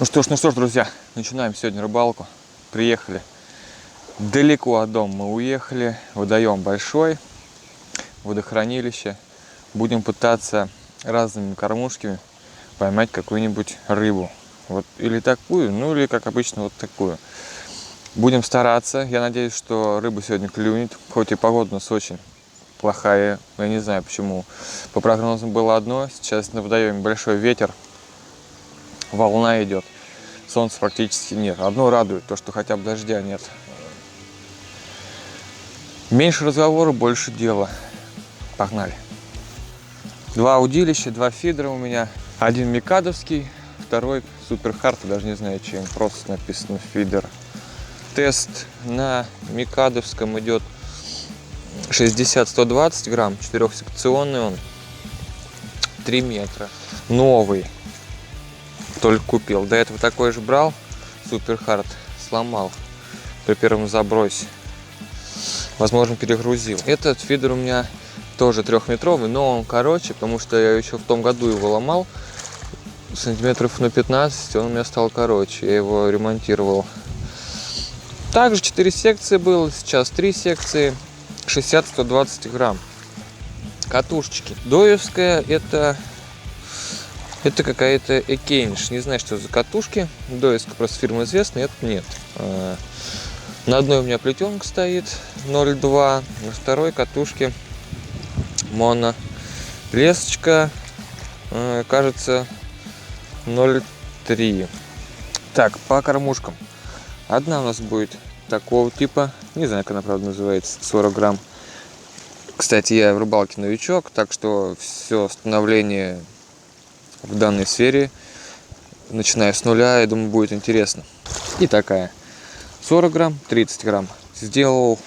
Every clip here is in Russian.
Ну что ж, друзья, начинаем сегодня рыбалку. Приехали далеко от дома, мы уехали. Водоем большой, водохранилище. Будем пытаться разными кормушками поймать какую-нибудь рыбу. Вот или такую, ну или как обычно вот такую. Будем стараться. Я надеюсь, что рыба сегодня клюнет. Хоть и погода у нас очень плохая. Я не знаю почему. По прогнозам было одно. Сейчас на водоеме большой ветер. Волна идет. Солнца практически нет. Одно радует, то что хотя бы дождя нет. Меньше разговора, больше дела. Погнали. Два удилища, два фидера у меня. Один микадовский, второй суперхард, даже не знаю чем. Просто написано фидер. Тест на микадовском идет 60-120 грамм. 4-секционный он. 3 метра. Новый. Только купил. До этого такой же брал. Суперхард. Сломал при первом забросе. Возможно, перегрузил. Этот фидер у меня тоже 3-метровый, но он короче, потому что я еще в том году его ломал. Сантиметров на 15 он у меня стал короче. Я его ремонтировал. Также 4 секции было. Сейчас 3 секции. 60-120 грамм. Катушечки. Доевская это какая-то Экейнш. Не знаю, что за катушки. Доевская просто фирма известная, это нет. На одной у меня плетенка стоит 0,2. На второй катушке моно. Лесочка, кажется, 0,3. Так, по кормушкам. Одна у нас будет такого типа. Не знаю, как она, правда, называется. 40 грамм. Кстати, я в рыбалке новичок, так что все становление в данной сфере, начиная с нуля, я думаю, будет интересно. И такая 40 грамм, 30 грамм. Сделал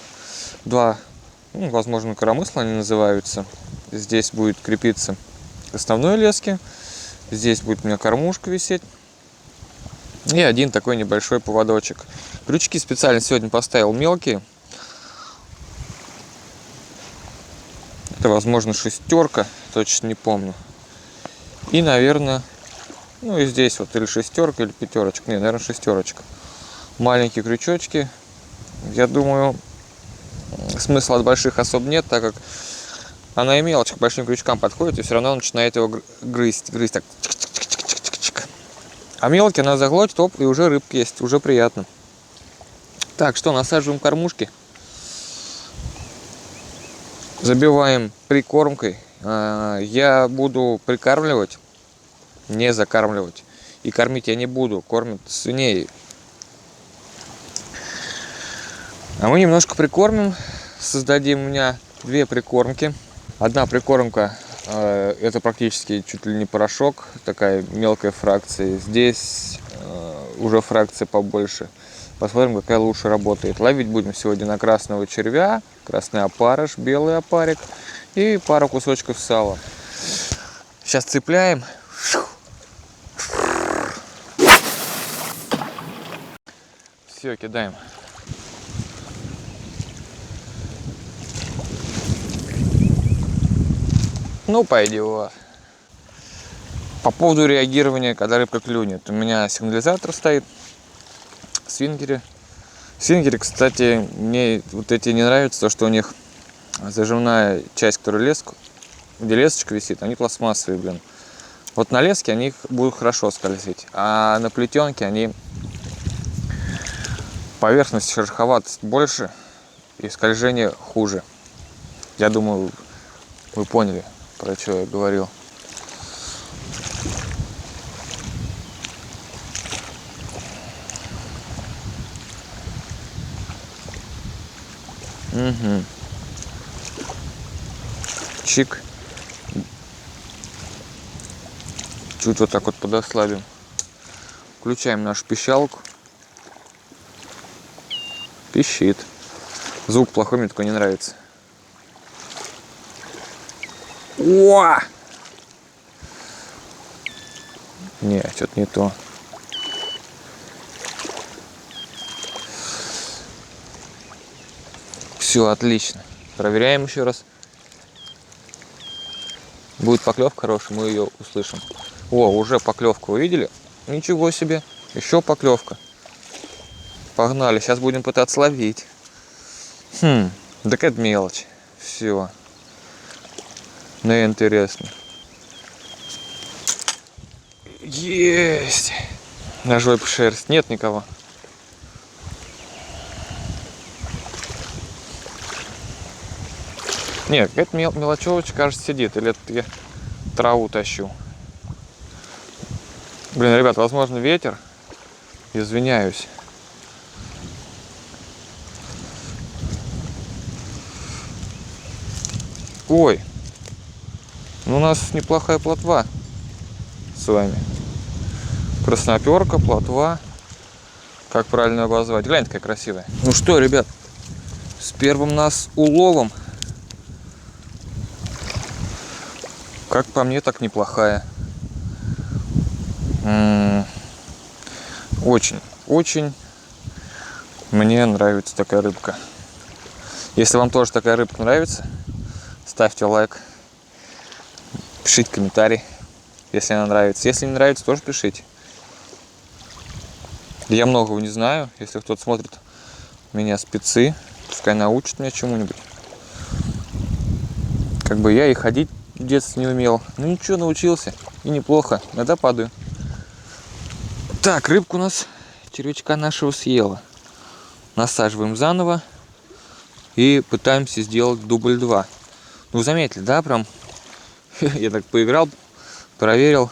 два, возможно, коромысла они называются. Здесь будет крепиться к основной леске. Здесь будет у меня кормушка висеть. И один такой небольшой поводочек. Крючки специально сегодня поставил мелкие. Это, возможно, 6, точно не помню. И, наверное, и здесь вот или 6 или 5. Не, наверное, 6. Маленькие крючочки. Я думаю, смысла от больших особо нет, так как она и мелочь к большим крючкам подходит, и все равно начинает его грызть так. А мелкий она заглотит, и уже рыбка есть, уже приятно. Так, что, насаживаем кормушки. Забиваем прикормкой. Я буду прикармливать, не закармливать. И кормить я не буду, кормят свиней. А мы немножко прикормим. Создадим у меня 2 прикормки. Одна прикормка это практически чуть ли не порошок, такая мелкая фракция. Здесь уже фракция побольше. Посмотрим, какая лучше работает. Ловить будем сегодня на красного червя, красный опарыш, белый опарик и пару кусочков сала. Сейчас цепляем. Все, кидаем. Ну, пойдет. По поводу реагирования, когда рыбка клюнет. У меня сигнализатор стоит в свингере. В свингере, кстати, мне вот эти не нравятся, то, что у них зажимная часть, которая леску, где лесочка висит, они пластмассовые, блин. Вот на леске они будут хорошо скользить, а на плетенке они поверхность, шероховатость больше и скольжение хуже. Я думаю, вы поняли, про что я говорил. Угу. Чик. Чуть вот так вот подослабим. Включаем нашу пищалку. Пищит. Звук плохой, мне такой не нравится. О! Не, что-то не то. Все, отлично. Проверяем еще раз. Будет поклевка хорошая, мы ее услышим. О, уже поклевку увидели? Ничего себе. Еще поклевка. Погнали, сейчас будем пытаться ловить. Так это мелочь. Все. Ну, интересно. Есть. На жопе шерсть. Нет никого. Нет, какая-то мелочевочка, кажется, сидит. Или это я траву тащу. Блин, ребят, возможно, ветер. Извиняюсь. Ой. Ну, у нас неплохая плотва с вами. Красноперка, плотва. Как правильно обозвать? Гляньте, какая красивая. Ну что, ребят, с первым нас уловом. Как по мне, так неплохая. Очень мне нравится такая рыбка. Если вам тоже такая рыбка нравится, ставьте лайк, пишите комментарий, если она нравится. Если не нравится, тоже пишите. Я многого не знаю. Если кто-то смотрит меня спецы, пускай научат меня чему-нибудь. Как бы я и ходить в детстве не умел. Ну ничего, научился. И неплохо. Иногда падаю. Так, рыбку у нас червячка нашего съела. Насаживаем заново. И пытаемся сделать дубль 2. Ну, заметили, да, прям я так поиграл, проверил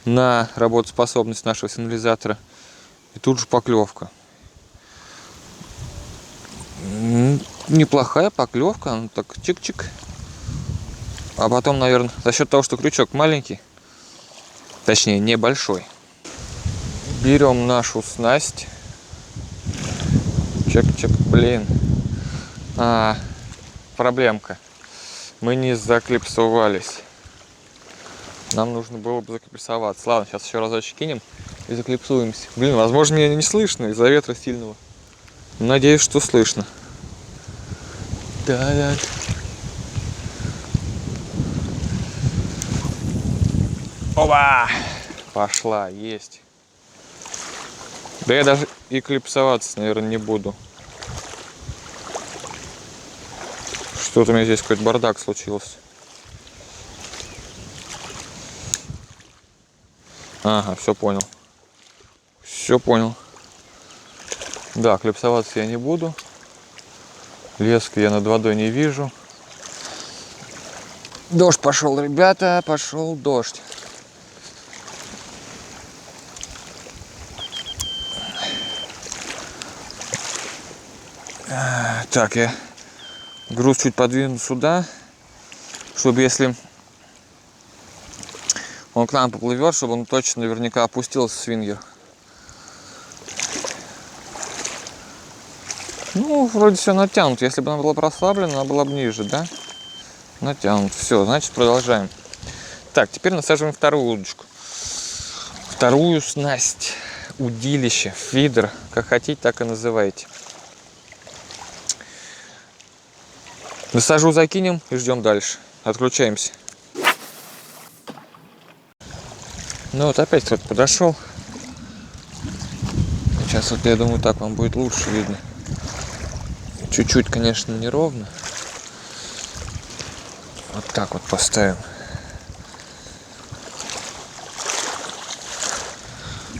на работоспособность нашего сигнализатора. И тут же поклевка. Неплохая поклевка, ну так чик-чик. А потом, наверное, за счет того, что крючок маленький, точнее небольшой, берем нашу снасть. Чик-чик, блин. Проблемка. Мы не заклипсовались. Нам нужно было бы заклипсоваться. Ладно, сейчас еще разочек кинем и заклипсуемся. Блин, возможно, меня не слышно из-за ветра сильного. Надеюсь, что слышно. Да-да. Опа! Пошла, есть. Да я даже и клипсоваться, наверное, не буду. Что-то у меня здесь какой-то бардак случился. Ага, все понял. Все понял. Да, клипсоваться я не буду. Леска я над водой не вижу. Дождь пошел, ребята, пошел дождь. Так, я груз чуть подвину сюда, чтобы если он к нам поплывет, чтобы он точно наверняка опустился, свингер. Ну, вроде все натянуто. Если бы она была прослаблена, она была бы ниже, да? Натянут. Все, значит, продолжаем. Так, теперь насаживаем вторую удочку. Вторую снасть, удилище, фидер, как хотите, так и называйте. Насажу, закинем и ждем дальше. Отключаемся. Ну вот опять кто-то подошел. Сейчас вот я думаю, так вам будет лучше видно. Чуть-чуть, конечно, неровно. Вот так вот поставим.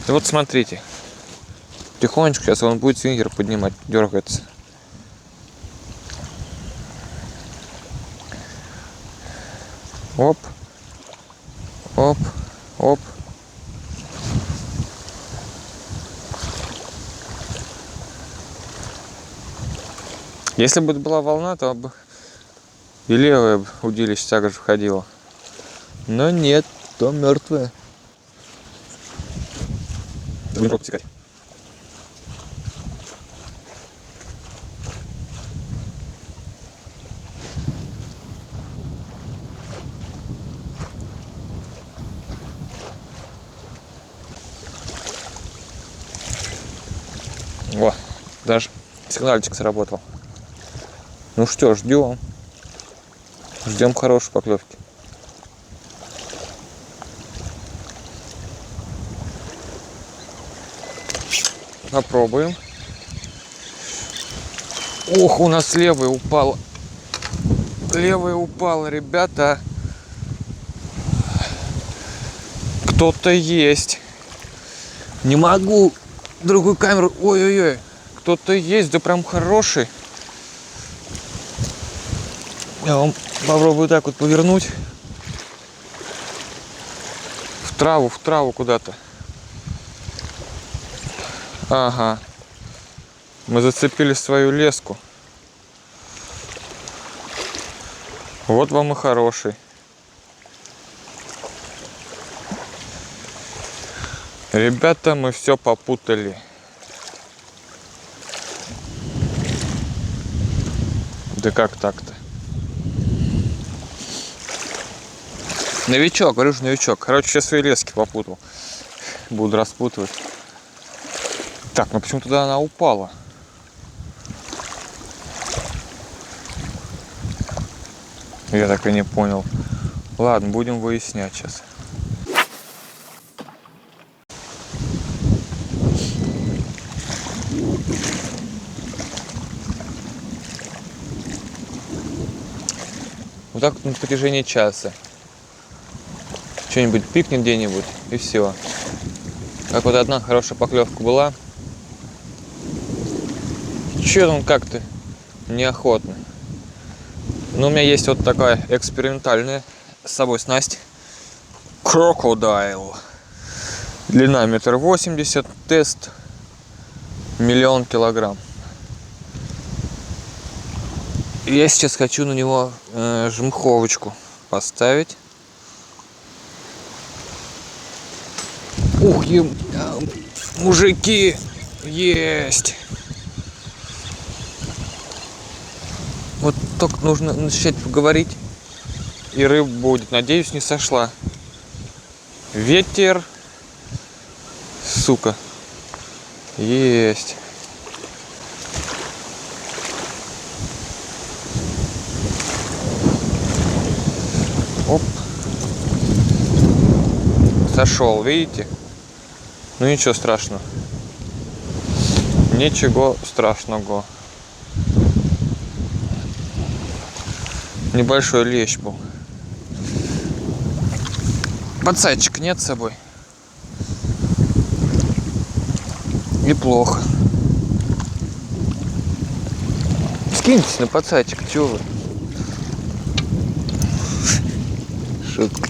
И вот смотрите. Тихонечко сейчас он будет свингер поднимать, дергаться. Оп. Оп. Оп. Если бы была волна, то бы и левое удилище также входило. Но нет, то мертвое. Будем пробовать секать. О, даже сигнальчик сработал. Ну что, ждем. Ждем хорошей поклевки. Попробуем. Ох, у нас левый упал. Левый упал, ребята. Кто-то есть. Не могу другую камеру. Ой-ой-ой. Кто-то есть, да прям хороший. Я вам попробую так вот повернуть. В траву куда-то. Ага. Мы зацепили свою леску. Вот вам и хороший. Ребята, мы все попутали. Да как так-то? Новичок, говорю же, новичок. Короче, сейчас свои лески попутал. Буду распутывать. Так, ну почему туда она упала? Я так и не понял. Ладно, будем выяснять сейчас. Вот так вот на протяжении часа. Что-нибудь пикнет где-нибудь и все. Как вот одна хорошая поклевка была. Че там как-то неохотно. Но у меня есть вот такая экспериментальная с собой снасть. Crocodile. Длина 1,80 м. Тест 1 000 000 килограмм. Я сейчас хочу на него жмховочку поставить. Ух, мужики, есть. Вот только нужно начать поговорить, и рыба будет. Надеюсь, не сошла. Ветер. Сука. Есть. Оп. Сошел, видите? Ну ничего страшного. Ничего страшного. Небольшой лещ был. Подсадчика нет с собой. Неплохо. Скиньтесь на подсадчик, чего вы? Шутка.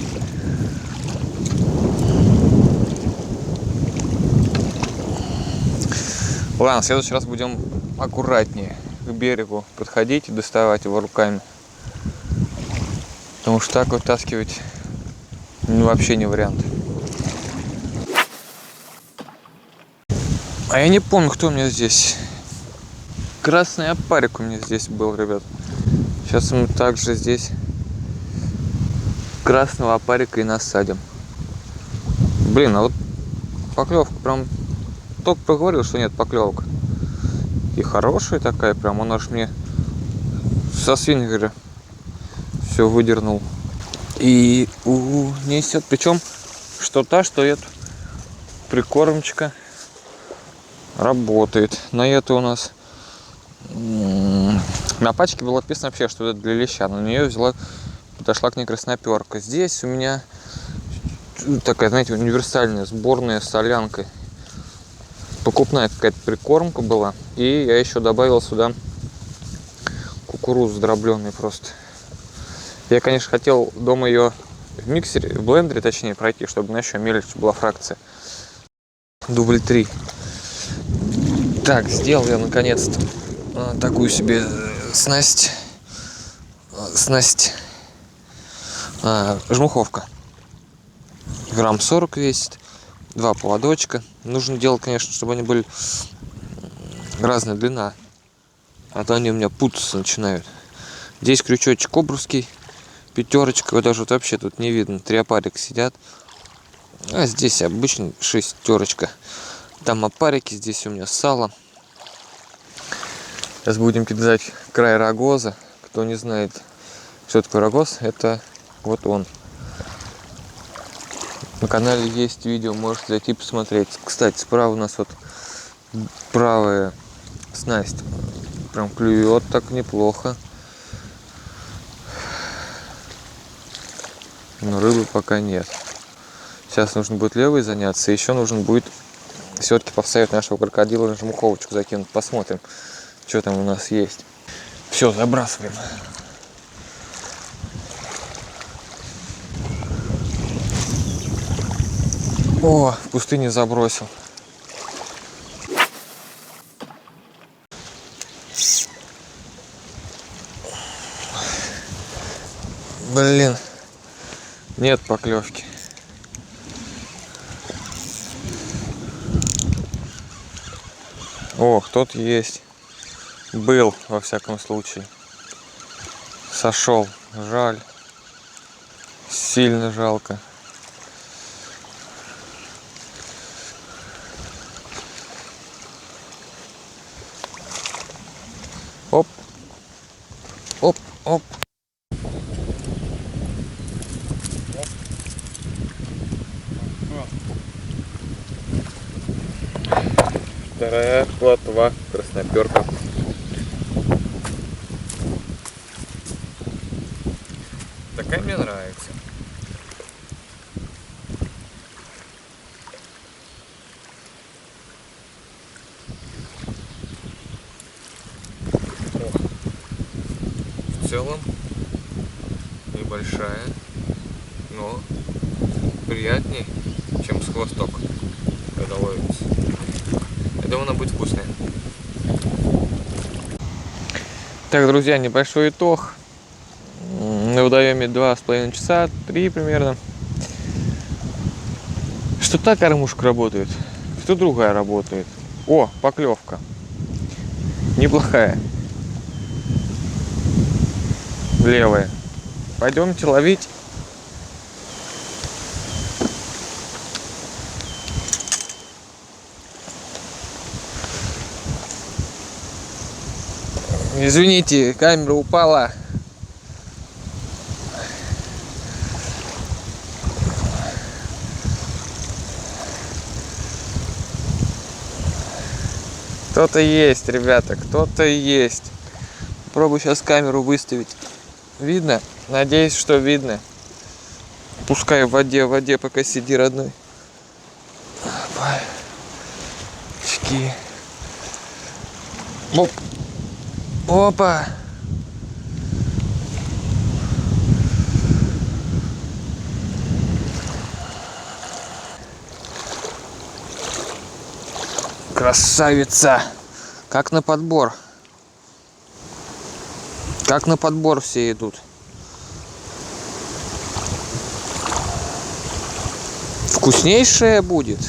Ладно, в следующий раз будем аккуратнее к берегу подходить и доставать его руками. Потому что так вытаскивать вообще не вариант. А я не помню, кто у меня здесь. Красный опарик у меня здесь был, ребят. Сейчас мы также здесь красного опарика и насадим. Блин, а вот поклевка прям... Только проговорил, что нет поклевок. И хорошая такая прям. Он аж мне со свингера все выдернул. И несет. Причем что та, что эта прикормочка работает. На это у нас на пачке было написано вообще, что это для леща. Но на нее подошла к ней красноперка. Здесь у меня такая, знаете, универсальная сборная с солянкой. Покупная какая-то прикормка была. И я еще добавил сюда кукурузу дробленый просто. Я, конечно, хотел дома ее в миксере, в блендере, точнее, пройти, чтобы она еще мельче была фракция. Дубль 3. Так, сделал я наконец-то такую себе снасть. Жмуховка. Грамм 40 весит. 2 поводочка. Нужно делать, конечно, чтобы они были разная длина. А то они у меня путаться начинают. Здесь крючочек кобровский. 5, его даже вот вообще тут не видно. 3 опарика сидят. А здесь обычный 6. Там опарики, здесь у меня сало. Сейчас будем кидать край рогоза. Кто не знает, что такое рогоз, это вот он. На канале есть видео, можете зайти посмотреть. Кстати, справа у нас вот правая снасть прям клюет так неплохо. Но рыбы пока нет. Сейчас нужно будет левой заняться. Еще нужно будет все-таки поставить нашего крокодила на жмуховочку закинуть. Посмотрим, что там у нас есть. Все, забрасываем. О, в пустыне забросил. Блин, нет поклевки. О, кто-то есть. Был, во всяком случае. Сошел. Жаль. Сильно жалко. Оп. Оп, оп. Вторая плотва, красноперка. Такая мне нравится. В целом небольшая, но приятнее, чем с хвосток, когда ловится. Я думаю, она будет вкусная. Так, друзья, небольшой итог. На водоеме 2,5 часа, 3 примерно. Что та кормушка работает, что другая работает. О, поклевка. Неплохая. Левая. Пойдемте ловить. Извините, камера упала. Кто-то есть, ребята, кто-то есть. Попробую сейчас камеру выставить. Видно? Надеюсь, что видно. Пускай в воде, пока сиди, родной. Очки. Оп. Опа. Красавица. Как на подбор. Как на подбор все идут. Вкуснейшая будет.